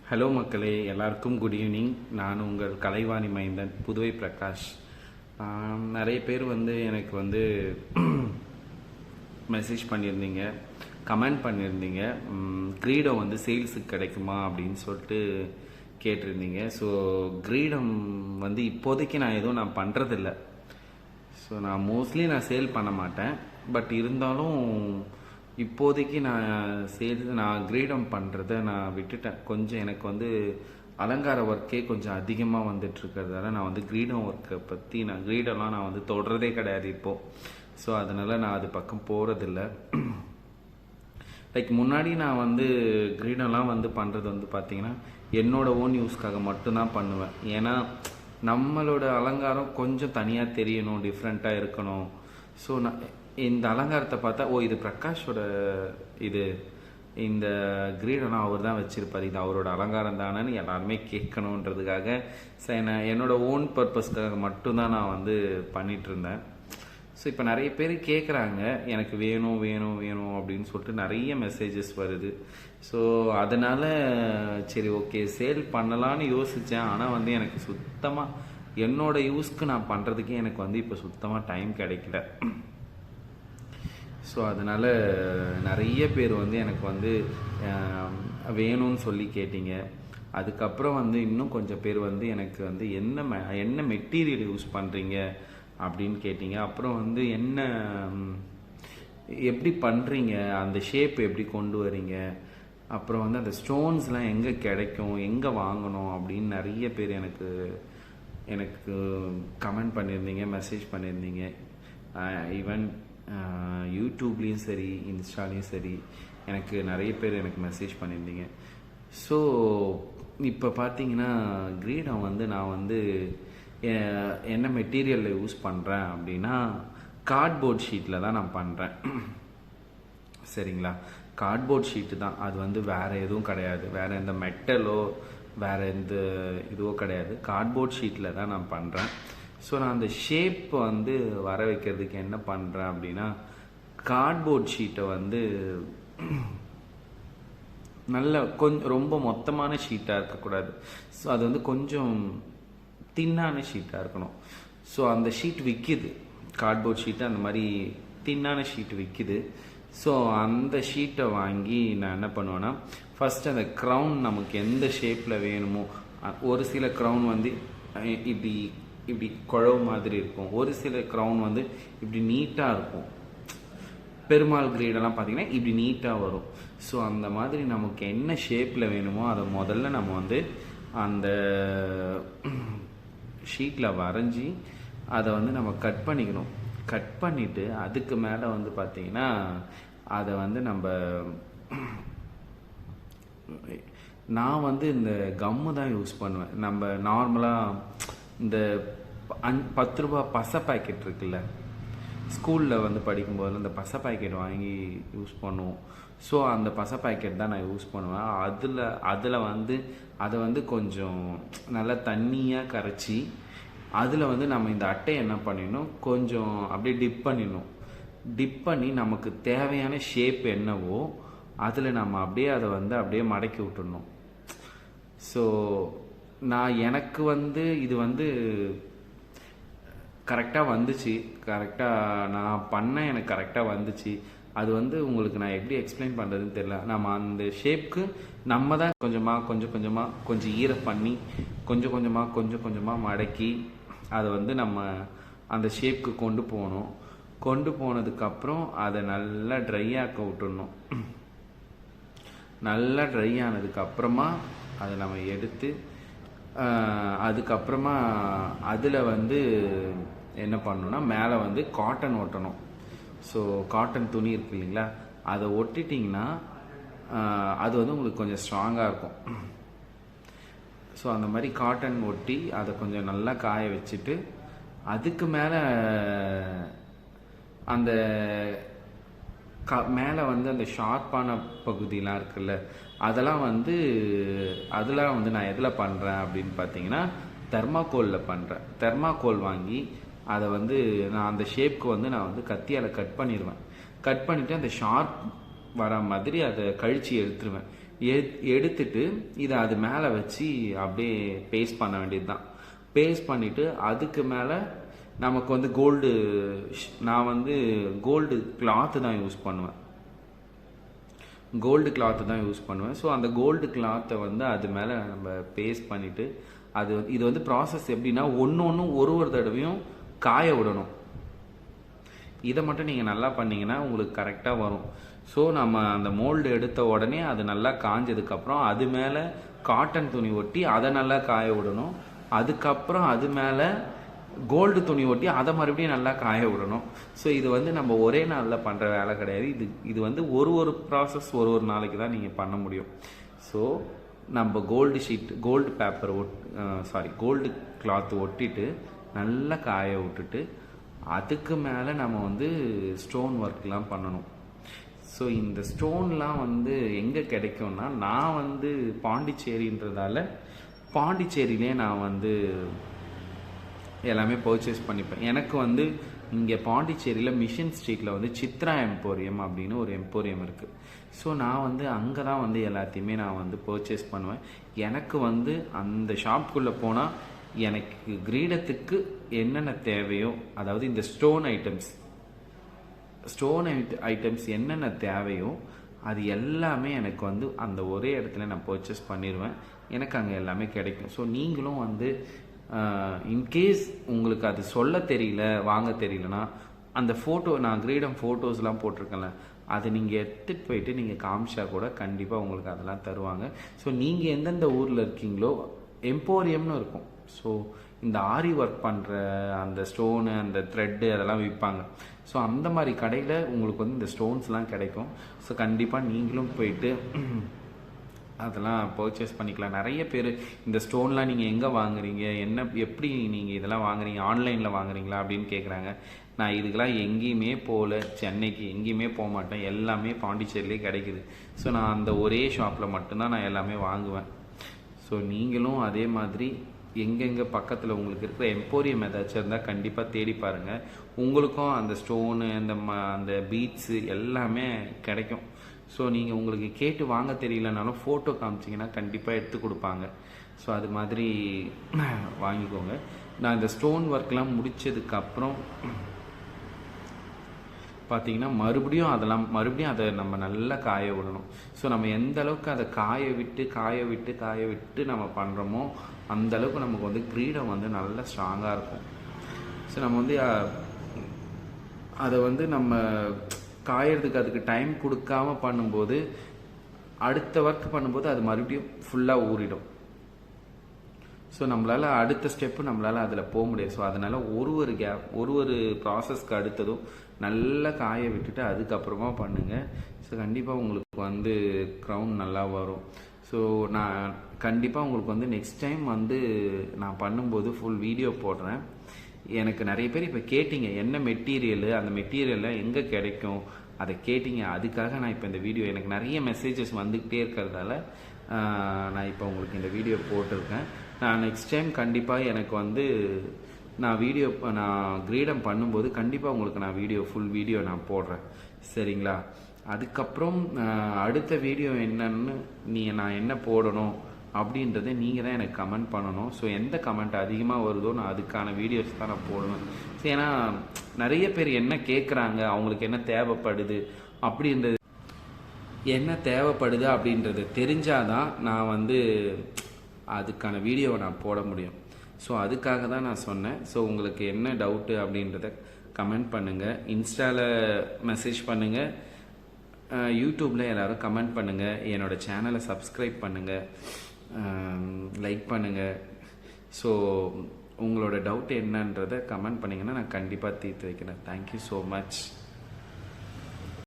Hello மக்களே, எல்லாருக்கும் good evening. நான் உங்கள் கலைவாணி மைந்தன், புதுவை பிரகாஷ். நிறைய பேர் எனக்கு மெசேஜ் பண்ணியிருந்தீங்க, கமெண்ட் பண்ணியிருந்தீங்க. கிரீடம் சேல்ஸுக்கு கிடைக்குமா அப்படின்னு சொல்லிட்டு கேட்டிருந்தீங்க. ஸோ கிரீடம் இப்போதைக்கு நான் எதுவும் நான் பண்ணுறதில்ல. ஸோ நான் மோஸ்ட்லி நான் சேல் பண்ண மாட்டேன். பட் இருந்தாலும் இப்போதைக்கு நான் கிரீடம் பண்ணுறத நான் விட்டுட்டேன். கொஞ்சம் எனக்கு அலங்கார ஒர்க்கே கொஞ்சம் அதிகமாக வந்துட்டுருக்கிறதால நான் கிரீடம் ஒர்க்கை பற்றி கிரீடம்லாம் நான் தொடுறதே கிடையாது இப்போது. ஸோ அதனால் நான் அது பக்கம் போகிறதில்ல. லைக் முன்னாடி நான் கிரீடம்லாம் பண்ணுறது பார்த்திங்கன்னா என்னோடய ஓன் யூஸ்க்காக மட்டும்தான் பண்ணுவேன். ஏன்னா நம்மளோட அலங்காரம் கொஞ்சம் தனியாக தெரியணும், டிஃப்ரெண்ட்டாக இருக்கணும். ஸோ நான் இந்த அலங்காரத்தை பார்த்தா, இது பிரகாஷோட இந்த கிரீடம்லாம் அவர் தான் வச்சுருப்பார், இது அவரோட அலங்காரம் தானேன்னு எல்லாருமே கேட்கணுன்றதுக்காக நான் என்னோடய ஓன் பர்பஸ்க்காக மட்டும்தான் நான் பண்ணிகிட்டு இருந்தேன். ஸோ இப்போ நிறைய பேர் கேட்குறாங்க, எனக்கு வேணும் வேணும் வேணும் அப்படின்னு சொல்லிட்டு நிறைய மெசேஜஸ் வருது. ஸோ அதனால் சரி ஓகே சேல் பண்ணலான்னு யோசித்தேன். ஆனால் எனக்கு சுத்தமாக என்னோடய யூஸ்க்கு நான் பண்ணுறதுக்கே எனக்கு இப்போ சுத்தமாக டைம் கிடைக்கல. ஸோ அதனால் நிறைய பேர் எனக்கு வேணும்னு சொல்லி கேட்டீங்க. அதுக்கப்புறம் இன்னும் கொஞ்சம் பேர் எனக்கு என்ன மெட்டீரியல் யூஸ் பண்ணுறீங்க அப்படின்னு கேட்டீங்க. அப்புறம் என்ன எப்படி பண்ணுறீங்க, அந்த ஷேப் எப்படி கொண்டு வரீங்க, அப்புறம் அந்த ஸ்டோன்ஸ்லாம் எங்கே கிடைக்கும், எங்கே வாங்கணும் அப்படின்னு நிறைய பேர் எனக்கு கமெண்ட் பண்ணியிருந்தீங்க, மெசேஜ் பண்ணியிருந்தீங்க. ஈவன் யூடியூப்லேயும் சரி, இன்ஸ்டாலேயும் சரி எனக்கு நிறைய பேர் எனக்கு மெசேஜ் பண்ணியிருந்தீங்க. ஸோ இப்போ பார்த்தீங்கன்னா கிரீடம் நான் என்ன மெட்டீரியலில் யூஸ் பண்ணுறேன் அப்படின்னா கார்ட்போர்ட் ஷீட்டில் தான் நான் பண்ணுறேன். சரிங்களா, கார்ட்போர்ட் ஷீட்டு தான் அது. வேறு எதுவும் கிடையாது, வேறு எந்த மெட்டலோ வேறு எந்த இதுவோ கிடையாது. கார்ட்போர்ட் ஷீட்டில் தான் நான் பண்ணுறேன். ஸோ நான் அந்த ஷேப் வர வைக்கிறதுக்கு என்ன பண்ணுறேன் அப்படின்னா, கார்ட்போர்ட் ஷீட்டை நல்ல கொஞ்சம் ரொம்ப மொத்தமான ஷீட்டாக இருக்கக்கூடாது. ஸோ அது கொஞ்சம் தின்னான ஷீட்டாக இருக்கணும். ஸோ அந்த ஷீட் விற்கிது, கார்ட்போர்ட் ஷீட்டு அந்த மாதிரி தின்னான ஷீட் விற்கிது. ஸோ அந்த ஷீட்டை வாங்கி நான் என்ன பண்ணுவேன்னா, ஃபஸ்ட்டு அந்த க்ரௌன் நமக்கு எந்த ஷேப்பில் வேணுமோ, ஒரு சில க்ரௌன் இப்படி இப்படி குழவு மாதிரி இருக்கும், ஒரு சில க்ரௌன் இப்படி நீட்டாக இருக்கும். பெருமாள் கிரீடெல்லாம் பார்த்திங்கன்னா இப்படி நீட்டாக வரும். ஸோ அந்த மாதிரி நமக்கு என்ன ஷேப்பில் வேணுமோ அதை முதல்ல நம்ம அந்த ஷீட்டில் வரைஞ்சி அதை நம்ம கட் பண்ணிக்கணும். கட் பண்ணிவிட்டு அதுக்கு மேலே பார்த்திங்கன்னா அதை நம்ம நான் இந்த கம்மு தான் யூஸ் பண்ணுவேன். நம்ம நார்மலாக இந்த 10 ரூபா பசை பாக்கெட் இருக்குல்ல, ஸ்கூலில் படிக்கும்போது அந்த பசை பாக்கெட் வாங்கி யூஸ் பண்ணுவோம். ஸோ அந்த பசை பாக்கெட் தான் நான் யூஸ் பண்ணுவேன். அதில் அதை கொஞ்சம் நல்லா தண்ணியாக கரைச்சி அதில் நம்ம இந்த அட்டையை என்ன பண்ணிடணும், கொஞ்சம் அப்படியே டிப் பண்ணிடணும். டிப் பண்ணி நமக்கு தேவையான ஷேப் என்னவோ அதில் நம்ம அப்படியே அதை அப்படியே மடக்கி விட்டுடணும். ஸோ எனக்கு இது கரெக்டாக வந்துச்சு. கரெக்டாக நான் பண்ணேன், எனக்கு கரெக்டாக வந்துச்சு. அது உங்களுக்கு நான் எப்படி எக்ஸ்பிளைன் பண்ணுறதுன்னு தெரியல. நம்ம அந்த ஷேப்புக்கு நம்ம தான் கொஞ்சம் ஈரம் பண்ணி கொஞ்சம் கொஞ்சமாக மடக்கி அதை நம்ம அந்த ஷேப்புக்கு கொண்டு போகணும். கொண்டு போனதுக்கப்புறம் அதை நல்லா ட்ரை ஆக்க விட்டுடணும். நல்லா ட்ரை ஆனதுக்கப்புறமா அதை நம்ம எடுத்து அதுக்கப்புறமா அதில் என்ன பண்ணணும்னா மேலே காட்டன் ஒட்டணும். ஸோ காட்டன் துணி இருக்கு இல்லைங்களா, அதை ஒட்டிட்டிங்கன்னா அது உங்களுக்கு கொஞ்சம் ஸ்ட்ராங்காக இருக்கும். ஸோ அந்த மாதிரி காட்டன் ஒட்டி அதை கொஞ்சம் நல்லா காய வச்சுட்டு அதுக்கு மேலே அந்த மேலே அந்த ஷார்ப்பான பகுதியெலாம் இருக்குல்ல, அதெல்லாம் நான் எதில் பண்ணுறேன் அப்படின்னு பார்த்தீங்கன்னா தெர்மாக்கோலில் பண்ணுறேன். தெர்மாக்கோல் வாங்கி அதை நான் அந்த ஷேப்புக்கு நான் கத்தியால் கட் பண்ணிடுவேன். கட் பண்ணிவிட்டு அந்த ஷார்ப் வர மாதிரி அதை கழித்து எடுத்துருவேன். எடுத்துட்டு இதை அது மேலே வச்சு அப்படியே பேஸ்ட் பண்ண வேண்டியது தான். பேஸ்ட் பண்ணிவிட்டு அதுக்கு மேலே நமக்கு வந்து நான் வந்து கோல்டு கிளாத்து தான் யூஸ் பண்ணுவேன். ஸோ அந்த கோல்டு கிளாத்தை வந்து அது மேலே நம்ம பேஸ்ட் பண்ணிவிட்டு இது வந்து ப்ராசஸ் எப்படின்னா ஒன்று ஒரு தடவையும் காய விடணும். இதை மட்டும் நீங்கள் நல்லா பண்ணிங்கன்னா உங்களுக்கு கரெக்டாக வரும். ஸோ நம்ம அந்த மோல்டு எடுத்த உடனே அது நல்லா காஞ்சதுக்கப்புறம் அது மேலே காட்டன் துணி ஒட்டி அதை நல்லா காய விடணும். அதுக்கப்புறம் அது மேலே கோல்டு துணி ஒட்டி அதை மறுபடியும் நல்லா காய விடணும். ஸோ இது வந்து நம்ம ஒரே நாளில் பண்ணுற வேலை கிடையாது. இது வந்து ஒரு ப்ராசஸ் ஒரு நாளைக்கு தான் நீங்கள் பண்ண முடியும். ஸோ நம்ம கோல்டு கிளாத் ஒட்டிட்டு நல்லா காய விட்டுட்டு அதுக்கு மேலே நம்ம வந்து ஸ்டோன் ஒர்க்லாம் பண்ணணும். ஸோ இந்த ஸ்டோன்லாம் வந்து எங்கே கிடைக்கும்னா, நான் வந்து பாண்டிச்சேரின்றதால பாண்டிச்சேரியிலே நான் வந்து எல்லாமே பர்ச்சேஸ் பண்ணிப்பேன். எனக்கு வந்து இங்கே பாண்டிச்சேரியில் மிஷன் ஸ்ட்ரீட்டில் வந்து சித்ரா எம்போரியம் அப்படின்னு ஒரு எம்போரியம் இருக்குது. ஸோ நான் வந்து அங்கே தான் வந்து எல்லாத்தையுமே நான் வந்து பர்ச்சேஸ் பண்ணுவேன். எனக்கு வந்து அந்த ஷாப்புக்குள்ளே போனால் எனக்கு கிரீடத்துக்கு என்னென்ன தேவையோ, அதாவது இந்த ஸ்டோன் ஐட்டம்ஸ் என்னென்ன தேவையோ அது எல்லாமே எனக்கு வந்து அந்த ஒரே இடத்துல நான் பர்ச்சேஸ் பண்ணிடுவேன். எனக்கு அங்கே எல்லாமே கிடைக்கும். ஸோ நீங்களும் வந்து இன்கேஸ் உங்களுக்கு அது சொல்ல தெரியல, வாங்க தெரியலனா, அந்த நான் கிரீடம் ஃபோட்டோஸ்லாம் போட்டிருக்கேன்ல, அதை நீங்கள் எடுத்துகிட்டு போயிட்டு நீங்கள் காமிச்சா கூட கண்டிப்பாக உங்களுக்கு அதெல்லாம் தருவாங்க. ஸோ நீங்கள் எந்தெந்த ஊரில் இருக்கீங்களோ எம்போரியம்னு இருக்கும். ஸோ இந்த ஆரி ஒர்க் பண்ணுற அந்த ஸ்டோனு, அந்த த்ரெட்டு அதெல்லாம் விற்பாங்க. ஸோ அந்த மாதிரி கடையில் உங்களுக்கு வந்து இந்த ஸ்டோன்ஸ்லாம் கிடைக்கும். ஸோ கண்டிப்பாக நீங்களும் போயிட்டு அதெல்லாம் பர்ச்சேஸ் பண்ணிக்கலாம். நிறைய பேர் இந்த ஸ்டோன்லாம் நீங்கள் எங்கே வாங்குறீங்க, எப்படி நீங்கள் இதெல்லாம் வாங்குறீங்க, ஆன்லைனில் வாங்குறீங்களா அப்படின்னு கேட்குறாங்க. நான் இதுக்கெல்லாம் எங்கேயுமே போகல, சென்னைக்கு எங்கேயுமே போக மாட்டேன், எல்லாமே பாண்டிச்சேரியிலே கிடைக்குது. ஸோ நான் அந்த ஒரே ஷாப்பில் மட்டும்தான் நான் எல்லாமே வாங்குவேன். ஸோ நீங்களும் அதே மாதிரி எங்கெங்கே பக்கத்தில் உங்களுக்கு இருக்கிற எம்போரியம் ஏதாச்சும் இருந்தால் கண்டிப்பாக தேடி பாருங்கள். உங்களுக்கும் அந்த ஸ்டோனு, அந்த பீட்ஸு எல்லாமே கிடைக்கும். ஸோ நீங்கள் உங்களுக்கு கேட்டு வாங்க தெரியலனாலும் ஃபோட்டோ காமிச்சிங்கன்னா கண்டிப்பாக எடுத்து கொடுப்பாங்க. ஸோ அது மாதிரி வாங்கிக்கோங்க. நான் இந்த ஸ்டோன் ஒர்க்லாம் முடித்ததுக்கப்புறம் பார்த்தீங்கன்னா மறுபடியும் அதை நம்ம நல்லா காய விடணும். ஸோ நம்ம எந்த அளவுக்கு அதை காய விட்டு நம்ம பண்ணுறோமோ அந்த அளவுக்கு நமக்கு வந்து கிரீடம் வந்து நல்லா ஸ்ட்ராங்காக இருக்கும். ஸோ நம்ம வந்து அதை வந்து நம்ம காயறதுக்கு அதுக்கு டைம் கொடுக்காம பண்ணும்போது, அடுத்த ஒர்க் பண்ணும்போது அது மறுபடியும் ஃபுல்லாக ஊறிடும். ஸோ நம்மளால் அடுத்த ஸ்டெப்பு நம்மளால் அதில் போக முடியாது. ஸோ அதனால் ஒரு ப்ராசஸ்க்கு அடுத்ததும் நல்லா காய விட்டுட்டு அதுக்கப்புறமா பண்ணுங்கள். ஸோ கண்டிப்பாக உங்களுக்கு வந்து க்ரௌன் நல்லா வரும். ஸோ நான் கண்டிப்பாக உங்களுக்கு வந்து நெக்ஸ்ட் டைம் வந்து நான் பண்ணும்போது ஃபுல் வீடியோ போடுறேன். எனக்கு நிறைய பேர் இப்போ கேட்டிங்க என்ன மெட்டீரியலு, அந்த மெட்டீரியலில் எங்கே கிடைக்கும் அதை கேட்டிங்க. அதுக்காக நான் இப்போ இந்த வீடியோ, எனக்கு நிறைய மெசேஜஸ் வந்துக்கிட்டே இருக்கிறதால நான் இப்போ உங்களுக்கு இந்த வீடியோ போட்டிருக்கேன். நான் நெக்ஸ்ட் டைம் கண்டிப்பாக எனக்கு வந்து நான் கிரீடம் பண்ணும்போது கண்டிப்பாக உங்களுக்கு நான் ஃபுல் வீடியோ நான் போடுறேன். சரிங்களா? அதுக்கப்புறம் அடுத்த வீடியோ என்னன்னு நான் என்ன போடணும் அப்படின்றத நீங்கள் தான் எனக்கு கமெண்ட் பண்ணணும். ஸோ எந்த கமெண்ட் அதிகமாக வருதோ நான் அதுக்கான வீடியோஸ் தான் நான் போடுவேன். ஸோ ஏன்னா நிறைய பேர் என்ன கேட்குறாங்க, அவங்களுக்கு என்ன தேவைப்படுது அப்படின்றது தெரிஞ்சாதான் நான் வந்து அதுக்கான வீடியோவை நான் போட முடியும். ஸோ அதுக்காக தான் நான் சொன்னேன். ஸோ உங்களுக்கு என்ன டவுட்டு அப்படின்றத கமெண்ட் பண்ணுங்கள், இன்ஸ்டாவில் மெசேஜ் பண்ணுங்கள், யூடியூப்பில் எல்லோரும் கமெண்ட் பண்ணுங்கள், என்னோடய சேனலை சப்ஸ்கிரைப் பண்ணுங்கள், லைக் பண்ணுங்கள். ஸோ உங்களோட டவுட் என்னன்றதை கமெண்ட் பண்ணிங்கன்னா நான் கண்டிப்பாக தீர்த்து வைக்கிறேன். Thank you so much.